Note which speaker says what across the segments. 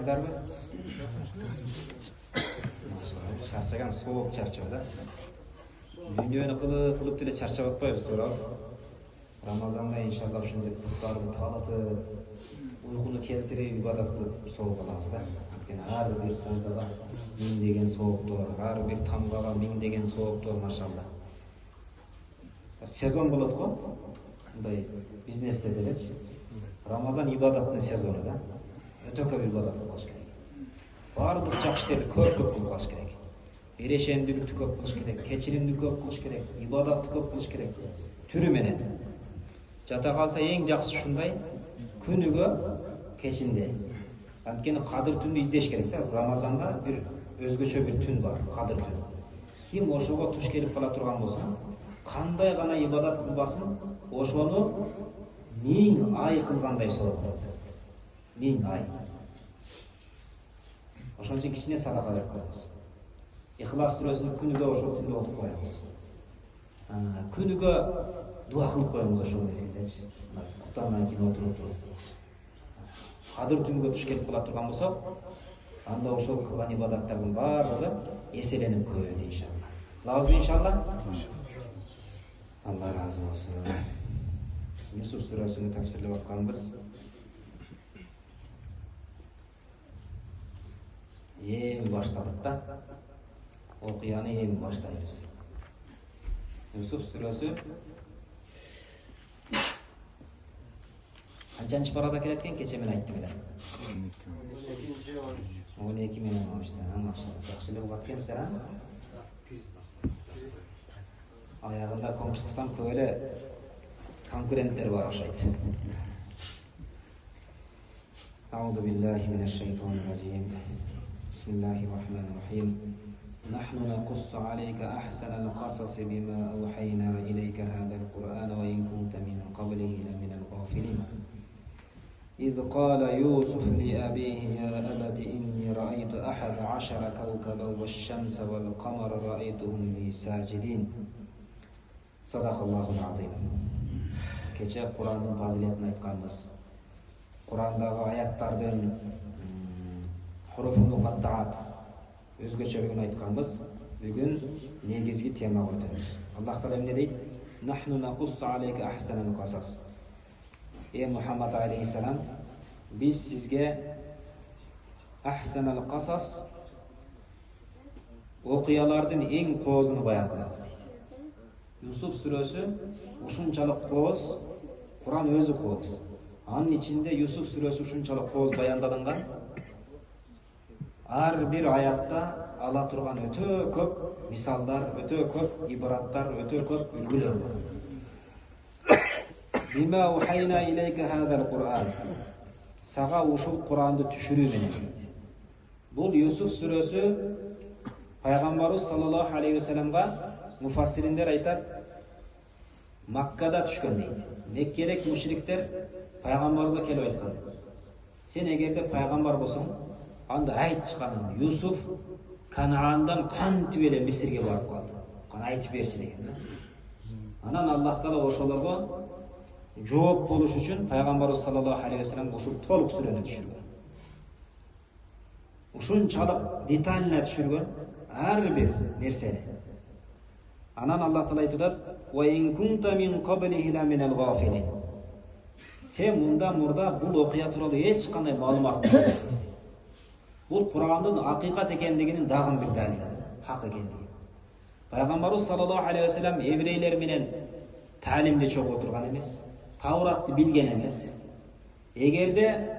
Speaker 1: чарчайсыздарбы? Чарчаган сооп чарчоо да. Дүйнөнү кылып деле чарчап атпайбыз, туурабы? Рамазанда иншалла ушундай буттарды талатып, уйкуну келтирип ибадат кылып сооп алабыз да. Анткени ар бир саждага миңдеген сооптор, ар бир тамгага миңдеген сооптор, машалла. Сезон болот го, мындай бизнесте делечи. Рамазан ибадаттын сезону да. Өтө көп ибадат кылыш керек. Бардык жакшы иштерди көп кылыш керек. Эрешендүүлүктү көп кылыш керек, кечиримди көп кылыш керек, ибадатты көп кылыш керек. Түрү менен. Жата калса эң жакшы ушундай күнүгө кечинде. Анткени кадыр түндү издеш керек да. Рамазанда бир өзгөчө бир түн бар, кадыр түн. Ким ошого туш келип кала турган болсо, кандай гана ибадат кылбасын, ошону 1000 ай кылгандай сооп алат. 1000 ай. Ошон үчүн кичине садака берип коебуз. Ихлас сүрөсүн күнүгө ошол түндө окуп коебуз. Күнүгө дуа кылып коебуз ошол мезгилдечи. Куптандан кийин отуруп. Кадыр түнгө туш келип кала турган болсок, анда ошол кылган ибадаттардын баардыгы эселенип көбөйт иншалла. Кылабызбы иншалла? Алла разы болсун. Юсуф сүрөсүнү тафсирлеп атканбыз. Эми баштадык да. Окуяны эми баштайбыз. Юсуф сүрөсү канчанчы парада келет экен, кече мен айттым эле. 12 менен алышты. Жакшы эле угат экенсиздер, а? Аягында комуштуксам көп эле конкуренттер бар окшойт. Аузу биллахи минаш шайтанир ражим. Бисмиллахир рахманир рахим. نحن نقص عليك أحسن القصص بما أوحينا إليك هذا القرآن وإن كنت من قبله لمن الغافلين إذ قال يوسف لأبيه يا أبت إني رأيت 11 كوكبا والشمس والقمر رأيتهم لي ساجدين صدق الله العظيم. Keçe Kur'an'ın faziletini aytkanбыз. Kur'an'dагы аяттардын hurufu muqattaat өзгөчөлүгүн айтканбыз. Бүгүн негизги темага өтөбүз. Аллах таала эмне дейт? Нахну нақуссу алейка ахсанал қасас. Мухаммад алейхиссалам, биз сизге ахсанал қасас окуялардын эң коозун баян кылабыз дейт. Юсуф сүрөсү ушунчалык кооз, Кур'ан өзү кооз. Анын ичинде Юсуф сүрөсү ушунчалык кооз баяндалынган. Ар бир аятта ала турган өтө көп мисалдар, өтө көп ибраттар, өтө көп үлгүлөр бар. Бима ухайна илейка хазал Кур'ан. Сага ушул Кур'анды түшүрүү менен. Бул Юсуф сүрөсү пайгамбарыбыз саллаллаху алейхи ва салламга муфассириндер айтат, Маккада түшкөн дейт. Меккелик мушриктер пайгамбарыбызга келип айткан. Сен эгерде пайгамбар болсоң, анда айтышканың Юсуф Канаандан кантип эле Мисирге барып калды. Кана айтып берчи деген. Анан Аллах таала ошолорго жооп болуш үчүн пайгамбарыбыз саллаллаху алейхи ва саллам ушул толук сүрөнү түшүргөн. Ушунчалык детально түшүргөн ар бир нерсени. Анан Аллах таала айтат: "Ва ин кунта мин qablihi la min al-ghafilin." Сен мурда бул окуя тууралуу эч кандай маалымат жок. Бул Кур'андын акыйкат экендигинин дагы бир далили, хак экендиги. Пайгамбарыбыз саллаллаху алейхи ва саллям еврейлер менен таалимде чогуу отурган эмес, Тауратты билген эмес. Эгерде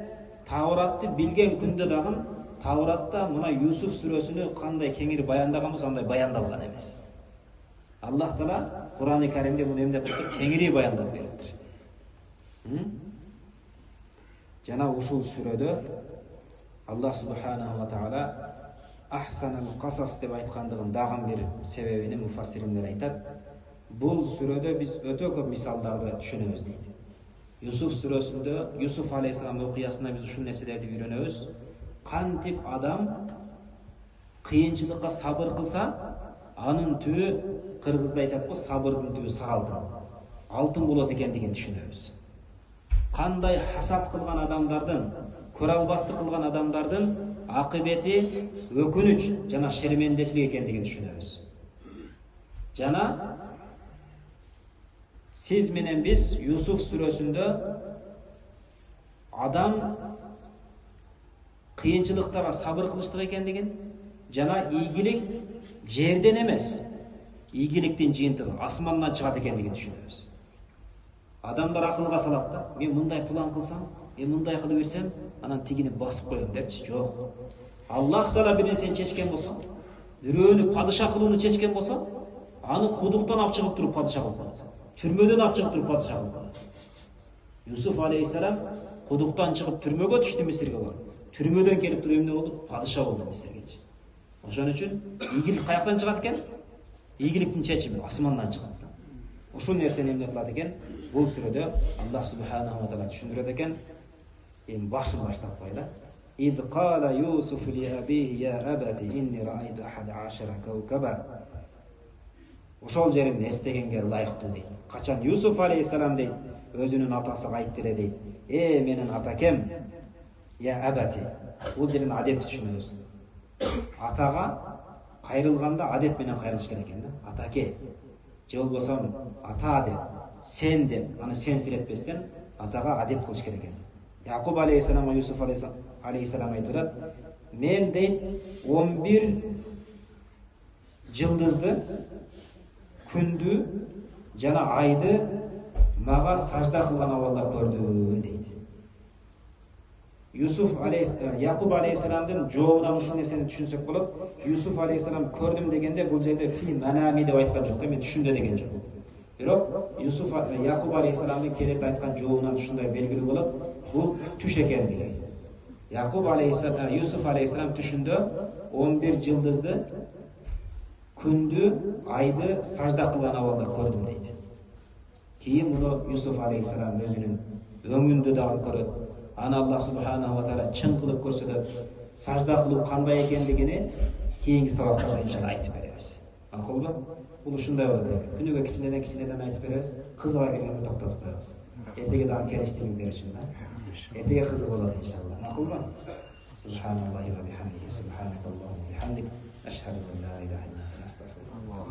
Speaker 1: Тауратты билген күндө дагы Тауратта мына Юсуф сүрөсүнү кандай кеңири баяндаган болсо, андай баяндалган эмес. Аллах таала Кур'ан-ы Каримде муну эмне кылып кеңири баяндап бериптир. Жана ушул сүрөдө Аллах субханаху ва таала ахсанал қасас деп айткандыгын дагы бир себебини муфассириндер айтат. Бул сүрөдө биз өтө көп мисалдарды түшүнөбүз дейт. Юсуф сүрөсүндө Юсуф алейхиссалам окуясында биз ушул нерселерди үйрөнөбүз. Кантип адам кыйынчылыкка сабыр кылса, анын түбү кыргызда айтат го, сабырдын түбү саалтын, алтын болот экендигин түшүнөбүз. Кандай хасат кылган адамдардын көрө албастык кылган адамдардын акыбети өкүнүч жана шермендечилик экендигин түшүнөбүз. Жана сиз менен биз Юсуф сүрөсүндө адам кыйынчылыктарга сабыр кылыштык экендигин жана ийгилик жерден эмес, ийгиликтин жыйынтыгы асмандан чыгат экендигин түшүнөбүз. Адамдар акылга салат да, мен мындай план кылсам, мен мындай кылып берсем, анан тигини басып коем депчи. Жок. Аллах Таала бир нерсени чечкен болсо, бирөөнү падыша кылууну чечкен болсо, аны кудуктан алып чыгып туруп падыша кылып коет. Түрмөдөн алып чыгып туруп падыша кылып коет. Юсуф алейхиссалам кудуктан чыгып түрмөгө түштү, Мисирге барып. Түрмөдөн келип туруп эмне болду? Падыша болду Мисирге. Ошон үчүн ийгилик каяктан чыгат экен? Ийгиликтин чечими асмандан чыгат. Ушул нерсени эмне кылат экен? Бул сүрөдө Аллах субханаху ва таала түшүндүрөт экен. Эми башын баштап койла. Ид кала Юсуф ли абихи я абати инни раайту ахада ашара каукаба. Ошол жерин эстегенге ылайыктуу дейт. Качан Юсуф алейхиссалам дейт, өзүнүн атасына айтты эле дейт. Менин атакем, я абати. Бул жерин адеп түшүнөбүз. Атага кайрылганда адеп менен кайрылыш керек экен да. Атаке. Же болбосо ата деп, сен деп, аны сенсиретпестен атага адеп кылыш керек экен. Якуб алейхиссалам, Юсуф алейхиссалам айтат, мен дейт 11 жылдызды, күндү жана айды мага сажда кылган абалда көрдүм дейт. Якуб алейхиссаламдын жообунан ушул нерсени түшүнсөк болот. Юсуф алейхиссалам көрдүм дегенде бул жерде фи манами деп айткан жок, мен түшүндө деген жок. Бирок Якуб алейхиссаламдын келип айткан жообунан ушундай белгилүү болот. Бул түш экендиги. Юсуф алейхиссалам түшүндө 11 жылдызды, күндү, айды сажда кылган абалда көрдүм дейт. Кийин муну Юсуф алейхиссалам өзүнүн өңүндө дагы көрөт. Аны Аллах субханаху ва таала чын кылып көрсөтөт. Сажда кылуу кандай экендигини кийинки сабактарда иншалла айтып беребиз. Макулбу? Бул ушундай болот. Күнүгө кичинеден айтып беребиз. Кызыга келгенде токтотуп коебуз. Эртеге дагы келиштигиңиздер үчүн да. Эртеге кызык болот иншалла. Макулбу? Субханаллахи ва бихамдихи, субханакаллаху ва бихамдик, ашхаду ан ла илаха илля анта, астагфируллах.